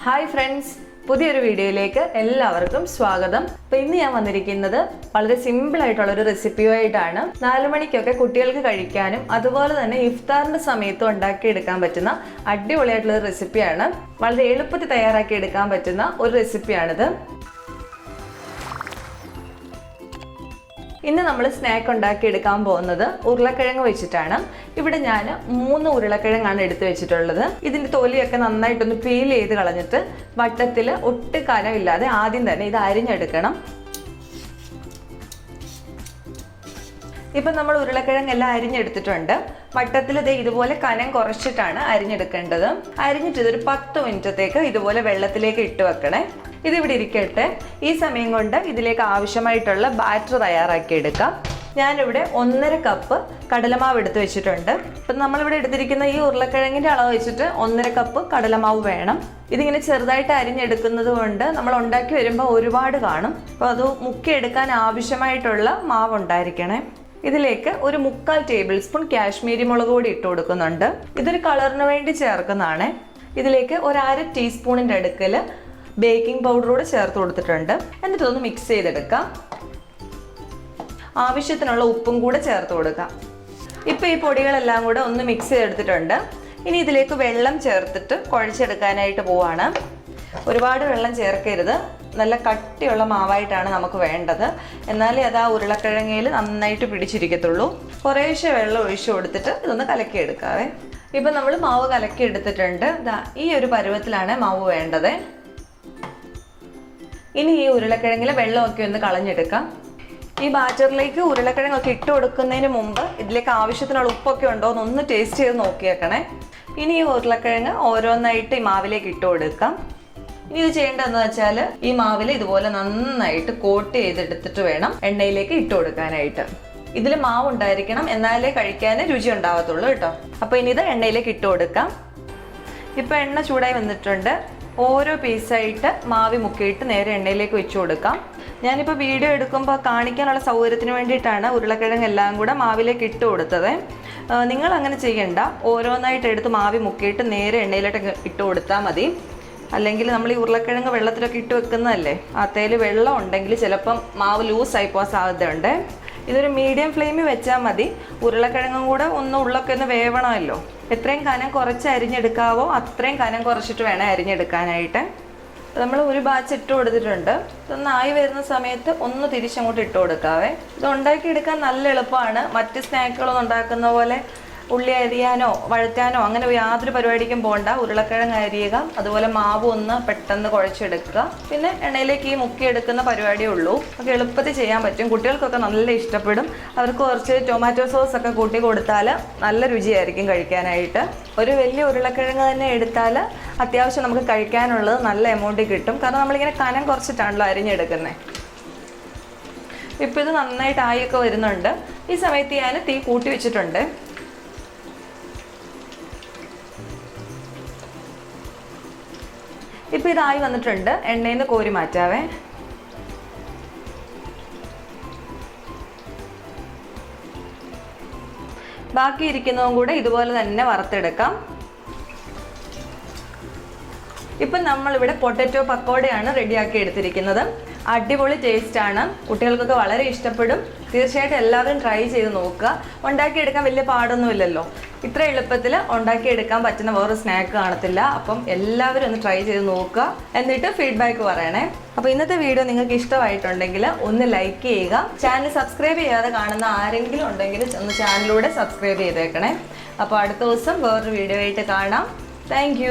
Hi friends, പുതിയൊരു വീഡിയോയിലേക്ക് എല്ലാവർക്കും സ്വാഗതം. അപ്പോൾ ഇന്ന് ഞാൻ വന്നിരിക്കുന്നത് വളരെ സിമ്പിൾ ആയിട്ടുള്ള ഒരു റെസിപ്പിയുമായിട്ടാണ്. 4 മണിക്കൊക്കെ കുട്ടികൾക്ക് കഴിക്കാനും അതുപോലെ തന്നെ ഇഫ്താറിന്റെ സമയത്ത് ഉണ്ടാക്കിയെടുക്കാൻ പറ്റുന്ന അടിപൊളിയായിട്ടുള്ള ഒരു റെസിപ്പിയാണ്. വളരെ എളുപ്പത്തിൽ തയ്യാറാക്കി എടുക്കാൻ പറ്റുന്ന ഒരു റെസിപ്പിയാണിത്. ഇന്ന് നമ്മൾ സ്നാക്ക് ഉണ്ടാക്കി എടുക്കാൻ പോകുന്നത് ഉരുളക്കിഴങ്ങ് വെച്ചിട്ടാണ്. ഇവിടെ ഞാൻ 3 ഉരുളക്കിഴങ്ങാണ് എടുത്തു വെച്ചിട്ടുള്ളത്. ഇതിൻ്റെ തൊലിയൊക്കെ നന്നായിട്ടൊന്ന് പീൽ ചെയ്ത് കളഞ്ഞിട്ട് വട്ടത്തിൽ ഒട്ടും കനമില്ലാതെ ആദ്യം തന്നെ ഇത് അരിഞ്ഞെടുക്കണം. ഇപ്പം നമ്മൾ ഉരുളക്കിഴങ്ങ് എല്ലാം അരിഞ്ഞെടുത്തിട്ടുണ്ട്. വട്ടത്തിൽ ഇതുപോലെ കനം കുറച്ചിട്ടാണ് അരിഞ്ഞെടുക്കേണ്ടത്. അരിഞ്ഞിട്ട് ഇതൊരു 10 മിനിറ്റത്തേക്ക് ഇതുപോലെ വെള്ളത്തിലേക്ക് ഇട്ട് വെക്കണേ. ഇതിവിടെ ഇരിക്കട്ടെ. ഈ സമയം കൊണ്ട് ഇതിലേക്ക് ആവശ്യമായിട്ടുള്ള ബാറ്റർ തയ്യാറാക്കി എടുക്കാം. ഞാനിവിടെ 1.5 കപ്പ് കടലമാവ് എടുത്ത് വെച്ചിട്ടുണ്ട്. ഇപ്പം നമ്മളിവിടെ എടുത്തിരിക്കുന്ന ഈ ഉരുളക്കിഴങ്ങിൻ്റെ അളവ് വെച്ചിട്ട് 1.5 കപ്പ് കടലമാവ് വേണം. ഇതിങ്ങനെ ചെറുതായിട്ട് അരിഞ്ഞെടുക്കുന്നത് കൊണ്ട് നമ്മൾ ഉണ്ടാക്കി വരുമ്പോൾ ഒരുപാട് കാണും. അപ്പോൾ അത് മുക്കിയെടുക്കാൻ ആവശ്യമായിട്ടുള്ള മാവ് ഉണ്ടായിരിക്കണേ. ഇതിലേക്ക് ഒരു 3/4 ടേബിൾ സ്പൂൺ കാശ്മീരി മുളക് പൊടി ഇട്ട് കൊടുക്കുന്നുണ്ട്. ഇതൊരു കളറിന് വേണ്ടി ചേർക്കുന്നതാണ്. ഇതിലേക്ക് ഒരു 1/2 ടീസ്പൂണിൻ്റെ അടുക്കൽ ബേക്കിംഗ് പൗഡർ കൂടെ ചേർത്ത് കൊടുത്തിട്ടുണ്ട്. എന്നിട്ട് ഇതൊന്ന് മിക്സ് ചെയ്തെടുക്കാം. ആവശ്യത്തിനുള്ള ഉപ്പും കൂടെ ചേർത്ത് കൊടുക്കാം. ഇപ്പോൾ ഈ പൊടികളെല്ലാം കൂടെ ഒന്ന് മിക്സ് ചെയ്തെടുത്തിട്ടുണ്ട്. ഇനി ഇതിലേക്ക് വെള്ളം ചേർത്തിട്ട് കുഴച്ചെടുക്കാനായിട്ട് പോവാണ്. ഒരുപാട് വെള്ളം ചേർക്കരുത്. നല്ല കട്ടിയുള്ള മാവായിട്ടാണ് നമുക്ക് വേണ്ടത്. എന്നാലേ അത് ആ ഉരുളക്കിഴങ്ങയിൽ നന്നായിട്ട് പിടിച്ചിരിക്കത്തുള്ളൂ. കുറേശ്ശെ വെള്ളം ഒഴിച്ചു കൊടുത്തിട്ട് ഇതൊന്ന് കലക്കിയെടുക്കാവേ. ഇപ്പം നമ്മൾ മാവ് കലക്കി എടുത്തിട്ടുണ്ട്. ഈ ഒരു പരുവത്തിലാണ് മാവ് വേണ്ടത്. ഇനി ഈ ഉരുളക്കിഴങ്ങിലെ വെള്ളമൊക്കെ ഒന്ന് കളഞ്ഞെടുക്കാം. ഈ ബാറ്ററിലേക്ക് ഉരുളക്കിഴങ്ങൊക്കെ ഇട്ട് കൊടുക്കുന്നതിന് മുമ്പ് ഇതിലേക്ക് ആവശ്യത്തിനുള്ള ഉപ്പൊക്കെ ഉണ്ടോ എന്നൊന്ന് ടേസ്റ്റ് ചെയ്ത് നോക്കിയേക്കണേ. ഇനി ഈ ഉരുളക്കിഴങ്ങ് ഓരോന്നായിട്ട് ഈ മാവിലേക്ക് ഇട്ട് കൊടുക്കാം. ഇനി ഇത് ചെയ്യേണ്ടതെന്ന് വെച്ചാൽ ഈ മാവിൽ ഇതുപോലെ നന്നായിട്ട് കോട്ട് ചെയ്തെടുത്തിട്ട് വേണം എണ്ണയിലേക്ക് ഇട്ട് കൊടുക്കാനായിട്ട്. ഇതിൽ മാവ് ഉണ്ടായിരിക്കണം, എന്നാലേ കഴിക്കാൻ രുചി ഉണ്ടാവത്തുള്ളൂ കേട്ടോ. അപ്പോൾ ഇനി ഇത് എണ്ണയിലേക്ക് ഇട്ട് കൊടുക്കാം. ഇപ്പോൾ എണ്ണ ചൂടായി വന്നിട്ടുണ്ട്. ഓരോ പീസായിട്ട് മാവി മുക്കിയിട്ട് നേരെ എണ്ണയിലേക്ക് വെച്ച് കൊടുക്കാം. ഞാനിപ്പോൾ വീഡിയോ എടുക്കുമ്പോൾ കാണിക്കാനുള്ള സൗകര്യത്തിന് വേണ്ടിയിട്ടാണ് ഉരുളക്കിഴങ്ങ് എല്ലാം കൂടെ മാവിലേക്ക് ഇട്ട് കൊടുത്തത്. നിങ്ങൾ അങ്ങനെ ചെയ്യണ്ട. ഓരോന്നായിട്ട് എടുത്ത് മാവി മുക്കിയിട്ട് നേരെ എണ്ണയിലോട്ട് ഇട്ട് കൊടുത്താൽ മതി. അല്ലെങ്കിൽ നമ്മൾ ഈ ഉരുളക്കിഴങ്ങ് വെള്ളത്തിലൊക്കെ ഇട്ട് വെക്കുന്നതല്ലേ, അതേൽ വെള്ളം ഉണ്ടെങ്കിൽ ചിലപ്പം മാവ് ലൂസായി പോകാൻ സാധ്യതയുണ്ട്. ഇതൊരു മീഡിയം ഫ്ലെയിമിൽ വെച്ചാൽ മതി. ഉരുളക്കിഴങ്ങും കൂടെ ഉള്ളൊക്കെ ഒന്ന് വേവണമല്ലോ. എത്രയും കനം കുറച്ച് അരിഞ്ഞെടുക്കാവോ അത്രയും കനം കുറച്ചിട്ട് വേണം അരിഞ്ഞെടുക്കാനായിട്ട്. നമ്മൾ ഒരു ബാച്ച് ഇട്ട് കൊടുത്തിട്ടുണ്ട്. ഇതൊന്നായി വരുന്ന സമയത്ത് ഒന്ന് തിരിച്ചങ്ങോട്ട് ഇട്ട് കൊടുക്കാവേ. ഇത് ഉണ്ടാക്കിയെടുക്കാൻ നല്ല എളുപ്പമാണ്. മറ്റ് സ്നാക്കുകളൊന്നും ഉണ്ടാക്കുന്ന പോലെ ഉള്ളി അരിയാനോ വഴറ്റാനോ അങ്ങനെ യാതൊരു പരിപാടിക്കും പോകണ്ട. ഉരുളക്കിഴങ്ങ് അരിയുക, അതുപോലെ മാവ് ഒന്ന് പെട്ടെന്ന് കുഴച്ചെടുക്കുക, പിന്നെ എണ്ണയിലേക്ക് ഈ മുക്കിയെടുക്കുന്ന പരിപാടിയേ ഉള്ളൂ. ഒക്കെ എളുപ്പത്തിൽ ചെയ്യാൻ പറ്റും. കുട്ടികൾക്കൊക്കെ നല്ല ഇഷ്ടപ്പെടും. അവർക്ക് കുറച്ച് ടൊമാറ്റോ സോസ് ഒക്കെ കൂട്ടി കൊടുത്താൽ നല്ല രുചിയായിരിക്കും കഴിക്കാനായിട്ട്. ഒരു വലിയ ഉരുളക്കിഴങ്ങ് തന്നെ എടുത്താൽ അത്യാവശ്യം നമുക്ക് കഴിക്കാനുള്ളത് നല്ല എമൗണ്ടിൽ കിട്ടും. കാരണം നമ്മളിങ്ങനെ കനം കുറച്ചിട്ടാണല്ലോ അരിഞ്ഞെടുക്കുന്നത്. ഇപ്പോൾ ഇത് നന്നായിട്ട് ആയൊക്കെ വരുന്നുണ്ട്. ഈ സമയത്ത് ഞാൻ തീ കൂട്ടി വെച്ചിട്ടുണ്ട്. ഇപ്പോൾ ഇതായി വന്നിട്ടുണ്ട്. എണ്ണയിൽ നിന്ന് കോരി മാറ്റാവേ. ബാക്കി ഇരിക്കുന്നതും കൂടെ ഇതുപോലെ തന്നെ വറുത്തെടുക്കാം. ഇപ്പം നമ്മളിവിടെ പൊട്ടറ്റോ പക്കോടയാണ് റെഡിയാക്കി എടുത്തിരിക്കുന്നത്. അടിപൊളി ടേസ്റ്റാണ്. കുട്ടികൾക്കൊക്കെ വളരെ ഇഷ്ടപ്പെടും. തീർച്ചയായിട്ടും എല്ലാവരും ട്രൈ ചെയ്ത് നോക്കുക. ഉണ്ടാക്കിയെടുക്കാൻ വലിയ പാടൊന്നുമില്ലല്ലോ. ഇത്ര എളുപ്പത്തിൽ ഉണ്ടാക്കിയെടുക്കാൻ പറ്റുന്ന വേറെ സ്നാക്ക് കാണത്തില്ല. അപ്പം എല്ലാവരും ഒന്ന് ട്രൈ ചെയ്ത് നോക്കുക. എന്നിട്ട് ഫീഡ്ബാക്ക് പറയണേ. അപ്പോൾ ഇന്നത്തെ വീഡിയോ നിങ്ങൾക്ക് ഇഷ്ടമായിട്ടുണ്ടെങ്കിൽ ഒന്ന് ലൈക്ക് ചെയ്യുക. ചാനൽ സബ്സ്ക്രൈബ് ചെയ്യാതെ കാണുന്ന ആരെങ്കിലും ഉണ്ടെങ്കിൽ ഒന്ന് ചാനലിലൂടെ സബ്സ്ക്രൈബ് ചെയ്തേക്കണേ. അപ്പോൾ അടുത്ത ദിവസം വേറൊരു വീഡിയോ ആയിട്ട് കാണാം. താങ്ക്